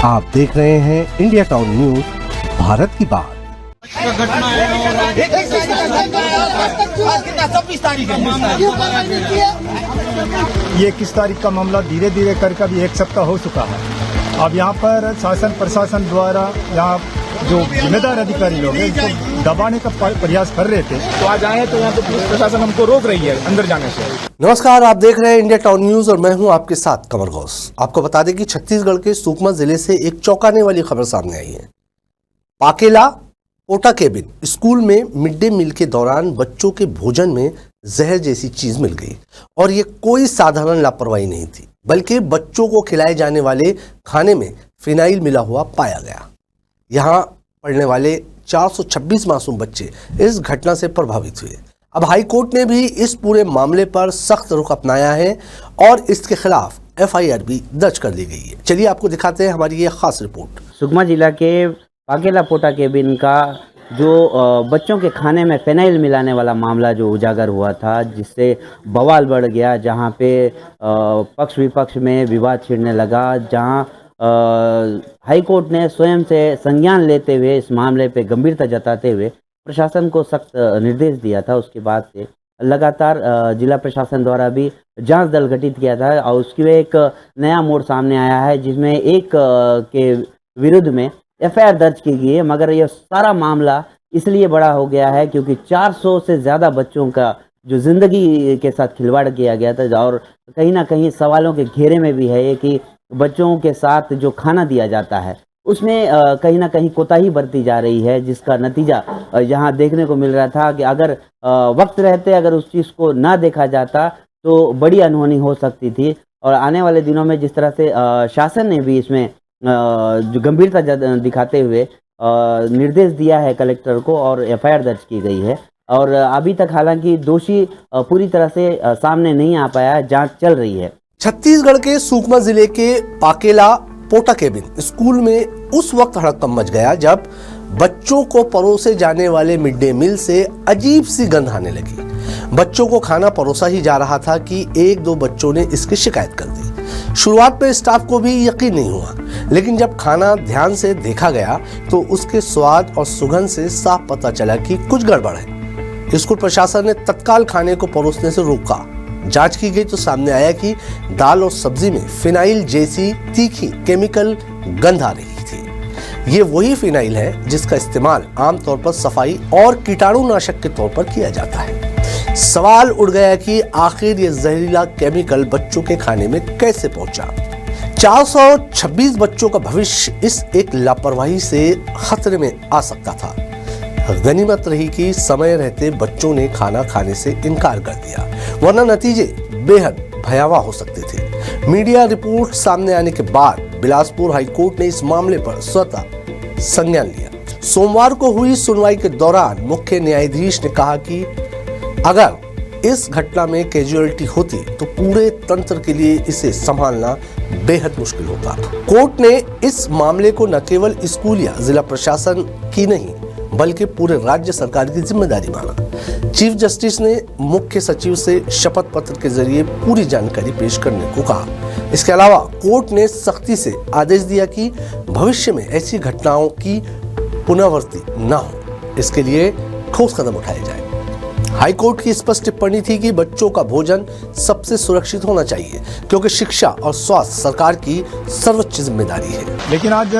आप देख रहे हैं इंडिया टाउन न्यूज, भारत की बात। घटना है और 26 तारीख है। ये 21 तारीख का मामला धीरे धीरे करके अभी एक सप्ताह हो चुका है। अब यहाँ पर शासन प्रशासन द्वारा यहाँ जो जिम्मेदार अधिकारी लोग हैं इसको दबाने का प्रयास कर रहे थे, तो आज आए तो यहाँ पे पुलिस प्रशासन हमको रोक रही है अंदर जाने से। नमस्कार, आप देख रहे हैं इंडिया टाउन न्यूज और मैं हूं आपके साथ कमर घोष। आपको बता दें कि छत्तीसगढ़ के सुकमा जिले से एक चौंकाने वाली खबर सामने आई है। पाकेला पोटा केबिन स्कूल में मिड डे मील के दौरान बच्चों के भोजन में जहर जैसी चीज मिल गई और ये कोई साधारण लापरवाही नहीं थी, बल्कि बच्चों को खिलाए जाने वाले खाने में फिनाइल मिला हुआ पाया गया। यहाँ पढ़ने वाले 426 मासूम बच्चे इस घटना से प्रभावित हुए। अब हाई कोर्ट ने भी इस पूरे मामले पर सख्त रुख अपनाया है और इसके खिलाफ एफआईआर भी दर्ज कर ली गई है। चलिए आपको दिखाते हैं हमारी ये खास रिपोर्ट। सुकमा जिला के पाकेला पोटा केबिन का जो बच्चों के खाने में फिनाइल मिलाने वाला मामला जो उजागर हुआ था, जिससे बवाल बढ़ गया, जहां पे पक्ष विपक्ष में विवाद छिड़ने लगा, जहां हाई कोर्ट ने स्वयं से संज्ञान लेते हुए इस मामले पे गंभीरता जताते हुए प्रशासन को सख्त निर्देश दिया था। उसके बाद से लगातार जिला प्रशासन द्वारा भी जांच दल गठित किया था और उसकी एक नया मोड़ सामने आया है, जिसमें एक के विरुद्ध में एफआईआर दर्ज की गई है। मगर यह सारा मामला इसलिए बड़ा हो गया है क्योंकि 400 से ज़्यादा बच्चों का जो ज़िंदगी के साथ खिलवाड़ किया गया था और कहीं ना कहीं सवालों के घेरे में भी है कि बच्चों के साथ जो खाना दिया जाता है उसमें कहीं ना कहीं कोताही बरती जा रही है, जिसका नतीजा यहाँ देखने को मिल रहा था कि अगर वक्त रहते अगर उस चीज़ को ना देखा जाता तो बड़ी अनहोनी हो सकती थी। और आने वाले दिनों में जिस तरह से शासन ने भी इसमें जो गंभीरता दिखाते हुए निर्देश दिया है कलेक्टर को और एफआईआर दर्ज की गई है और अभी तक हालांकि दोषी पूरी तरह से सामने नहीं आ पाया, जांच चल रही है। छत्तीसगढ़ के सुकमा जिले के पाकेला पोटा केबिन स्कूल में उस वक्त हड़कंप मच गया जब बच्चों को परोसे जाने वाले मिड डे मील से अजीब सी गंध आने लगी। बच्चों को खाना परोसा ही जा रहा था कि एक दो बच्चों ने इसकी शिकायत कर दी। शुरुआत में स्टाफ को भी यकीन नहीं हुआ, लेकिन जब खाना ध्यान से देखा गया तो उसके स्वाद और सुगंध से साफ पता चला कि कुछ गड़बड़ है। स्कूल प्रशासन ने तत्काल खाने को परोसने से रोका। जांच की गई तो सामने आया कि दाल और सब्जी में फिनाइल जैसी तीखी केमिकल गंध आ रही थी। ये वही फिनाइल है जिसका इस्तेमाल आमतौर पर सफाई और कीटाणुनाशक के तौर पर किया जाता है। सवाल उठ गया कि आखिर ये जहरीला केमिकल बच्चों के खाने में कैसे पहुंचा। 426 बच्चों का भविष्य इस एक लापरवाही से खतरे में आ सकता था। गनीमत रही कि समय रहते बच्चों ने खाना खाने से इनकार कर दिया, वरना नतीजे बेहद भयावह हो सकते थे। मीडिया रिपोर्ट सामने आने के बाद बिलासपुर हाई कोर्ट ने इस मामले पर स्वतः संज्ञान लिया। सोमवार को हुई सुनवाई के दौरान मुख्य न्यायाधीश ने कहा कि अगर इस घटना में कैजुअलिटी होती तो पूरे तंत्र के लिए इसे संभालना बेहद मुश्किल होता। कोर्ट ने इस मामले को न केवल स्कूल या जिला प्रशासन की नहीं बल्कि पूरे राज्य सरकार की जिम्मेदारी माना। चीफ जस्टिस ने मुख्य सचिव से शपथ पत्र के जरिए पूरी जानकारी पेश करने को कहा। इसके अलावा कोर्ट ने सख्ती से आदेश दिया कि भविष्य में ऐसी घटनाओं की पुनरावृत्ति न हो, इसके लिए ठोस कदम उठाए जाए। हाई कोर्ट की स्पष्ट टिप्पणी थी कि बच्चों का भोजन सबसे सुरक्षित होना चाहिए क्योंकि शिक्षा और स्वास्थ्य सरकार की सर्वोच्च जिम्मेदारी है। लेकिन आज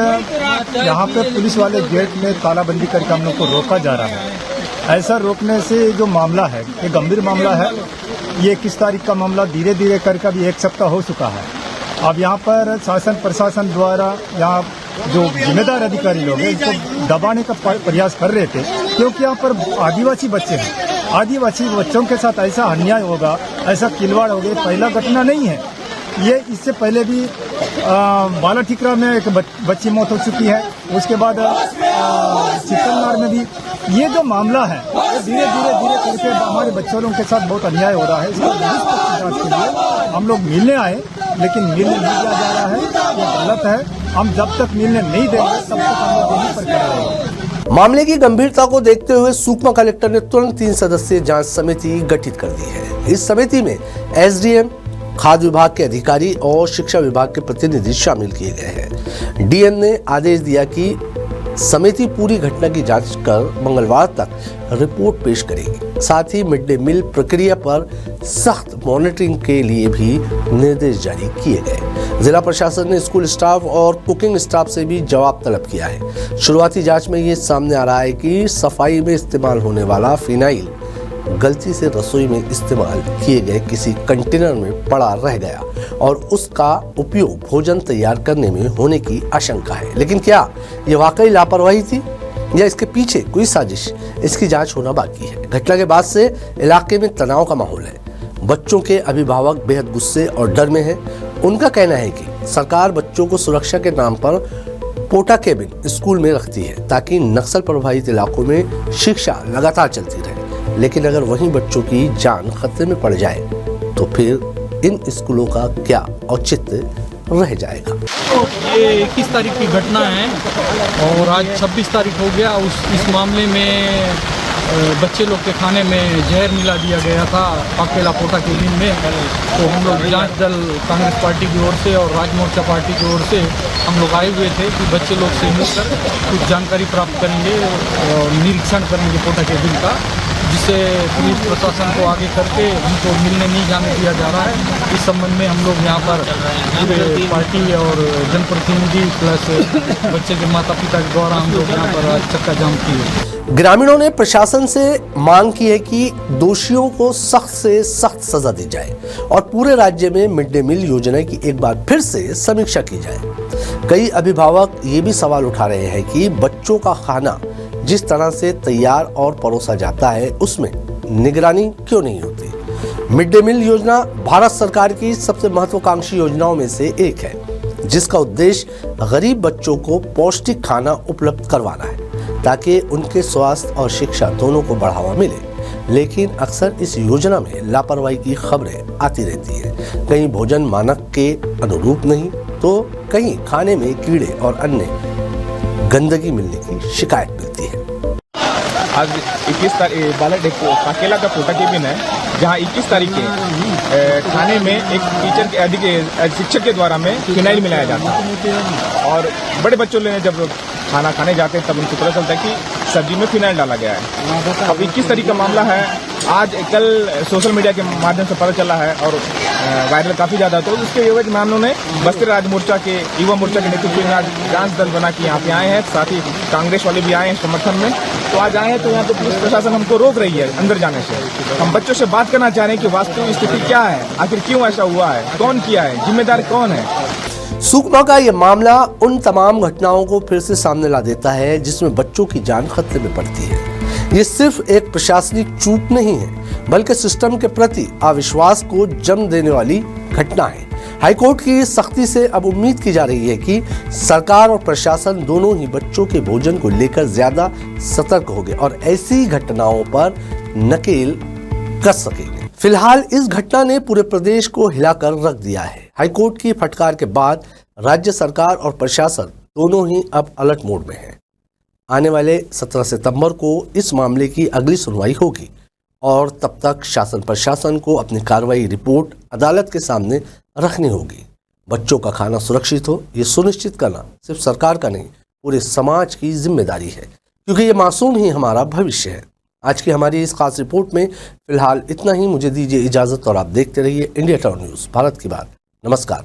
यहाँ पे पुलिस वाले गेट में तालाबंदी करके हम लोग को रोका जा रहा है। ऐसा रोकने से जो मामला है ये गंभीर मामला है। ये 21 तारीख का मामला धीरे धीरे करके अभी एक सप्ताह हो चुका है। अब यहाँ पर शासन प्रशासन द्वारा यहाँ जो जिम्मेदार अधिकारी लोग हैं इसको दबाने का प्रयास कर रहे थे, क्योंकि यहाँ पर आदिवासी बच्चे हैं। आदिवासी बच्चों के साथ ऐसा अन्याय होगा, ऐसा खिलवाड़ हो गया, पहला घटना नहीं है ये। इससे पहले भी बाला ठिकरा में एक बच्ची मौत हो चुकी है, उसके बाद चित्तलनार में भी ये जो मामला है ये धीरे धीरे करके हमारे बच्चों के साथ बहुत अन्याय हो रहा है। इसको जांच के लिए हम लोग मिलने आए, लेकिन मिलने नहीं दिया जा रहा है, ये गलत है। हम जब तक मिलने नहीं देंगे तब तक हम लोग यहीं पर खड़े रहेंगे। मामले की गंभीरता को देखते हुए सुकमा कलेक्टर ने तुरंत 3 सदस्यीय जांच समिति गठित कर दी है। इस समिति में एसडीएम, खाद्य विभाग के अधिकारी और शिक्षा विभाग के प्रतिनिधि शामिल किए गए हैं। डीएन ने आदेश दिया कि समिति पूरी घटना की जांच कर मंगलवार तक रिपोर्ट पेश करेगी। साथ ही मिड डे मील प्रक्रिया पर सख्त मॉनिटरिंग के लिए भी निर्देश जारी किए गए। जिला प्रशासन ने स्कूल स्टाफ और कुकिंग स्टाफ से भी जवाब तलब किया है। शुरुआती जांच में ये सामने आ रहा है कि सफाई में इस्तेमाल होने वाला फिनाइल गलती से रसोई में इस्तेमाल किए गए किसी कंटेनर में पड़ा रह गया और उसका उपयोग भोजन तैयार करने में होने की आशंका है। लेकिन क्या ये वाकई लापरवाही थी या इसके पीछे कोई साजिश? इसकी जांच होना बाकी है। घटना के बाद से इलाके में तनाव का माहौल है। बच्चों के अभिभावक बेहद गुस्से और डर में हैं। उनका कहना है कि सरकार बच्चों को सुरक्षा के नाम पर पोटा केबिन स्कूल में रखती है ताकि नक्सल प्रभावित इलाकों में शिक्षा लगातार चलती रहे। लेकिन अगर वहीं बच्चों की जान खतरे में पड़ जाए तो फिर इन स्कूलों का क्या औचित्य रह जाएगा। ये 21 तारीख की घटना है और आज 26 तारीख हो गया। इस मामले में बच्चे लोग के खाने में जहर मिला दिया गया था पाकेला पोटा केबिन में। तो हम लोग जांच दल कांग्रेस पार्टी की ओर से और राज मोर्चा पार्टी की ओर से हम लोग आए हुए थे कि बच्चे लोग से मिलकर कुछ जानकारी प्राप्त करेंगे और निरीक्षण करेंगे पोटा केबिन का, जिसे पुलिस प्रशासन को आगे करके हमको मिलने नहीं जाने दिया जा रहा है। इस संबंध में हम लोग यहाँ पर पूरे पार्टी और जनप्रतिनिधि प्लस बच्चे के माता पिता के द्वारा हम लोग यहाँ पर चक्का जाम किए। ग्रामीणों ने प्रशासन से मांग की है कि दोषियों को सख्त से सख्त सजा दी जाए और पूरे राज्य में मिड डे मील योजना की एक बार फिर से समीक्षा की जाए। कई अभिभावक ये भी सवाल उठा रहे हैं कि बच्चों का खाना जिस तरह से तैयार और परोसा जाता है उसमें निगरानी क्यों नहीं होती। मिड डे मील योजना भारत सरकार की सबसे महत्वाकांक्षी योजनाओं में से एक है, जिसका उद्देश्य गरीब बच्चों को पौष्टिक खाना उपलब्ध करवाना है ताकि उनके स्वास्थ्य और शिक्षा दोनों को बढ़ावा मिले। लेकिन अक्सर इस योजना में लापरवाही की खबरें आती रहती है। कहीं भोजन मानक के अनुरूप नहीं तो कहीं खाने में कीड़े और अन्य गंदगी मिलने की शिकायत मिलती है। आज 21 तारीख बालाडेक पाकेला का पोटा केबिन है, जहां 21 तारीख के खाने में एक टीचर के शिक्षक के द्वारा में फिनाइल मिलाया जाता है और बड़े बच्चों ने जब खाना खाने जाते हैं तब उनको पता चलता है कि सब्जी में फिनाइल डाला गया है। अब 21 तारीख का मामला है। आज कल सोशल मीडिया के माध्यम से पता चला है और वायरल काफ़ी ज़्यादा, तो उसके एवज में हम लोगों ने बस्तर राज मोर्चा के युवा मोर्चा के नेतृत्व में आज जांच दल बना के यहाँ पे आए हैं। साथ ही कांग्रेस वाले भी आए हैं समर्थन में। तो आज आए हैं तो यहाँ पे पुलिस प्रशासन हमको रोक रही है अंदर जाने से। हम बच्चों से बात करना चाह रहे हैं कि वास्तविक स्थिति क्या है, आखिर क्यों ऐसा हुआ है, कौन किया है, जिम्मेदार कौन है। सुकमा का ये मामला उन तमाम घटनाओं को फिर से सामने ला देता है जिसमें बच्चों की जान खतरे में पड़ती है। ये सिर्फ एक प्रशासनिक चूक नहीं है बल्कि सिस्टम के प्रति अविश्वास को जन्म देने वाली घटना है। हाईकोर्ट की सख्ती से अब उम्मीद की जा रही है कि सरकार और प्रशासन दोनों ही बच्चों के भोजन को लेकर ज्यादा सतर्क होंगे और ऐसी घटनाओं पर नकेल कस सकेंगे। फिलहाल इस घटना ने पूरे प्रदेश को हिलाकर रख दिया है। हाईकोर्ट की फटकार के बाद राज्य सरकार और प्रशासन दोनों ही अब अलर्ट मोड में है। आने वाले 17 सितंबर को इस मामले की अगली सुनवाई होगी और तब तक शासन प्रशासन को अपनी कार्रवाई रिपोर्ट अदालत के सामने रखनी होगी। बच्चों का खाना सुरक्षित हो ये सुनिश्चित करना सिर्फ सरकार का नहीं पूरे समाज की जिम्मेदारी है, क्योंकि ये मासूम ही हमारा भविष्य है। आज की हमारी इस खास रिपोर्ट में फिलहाल इतना ही। मुझे दीजिए इजाजत और आप देखते रहिए इंडिया टाउन न्यूज़, भारत की बात। नमस्कार।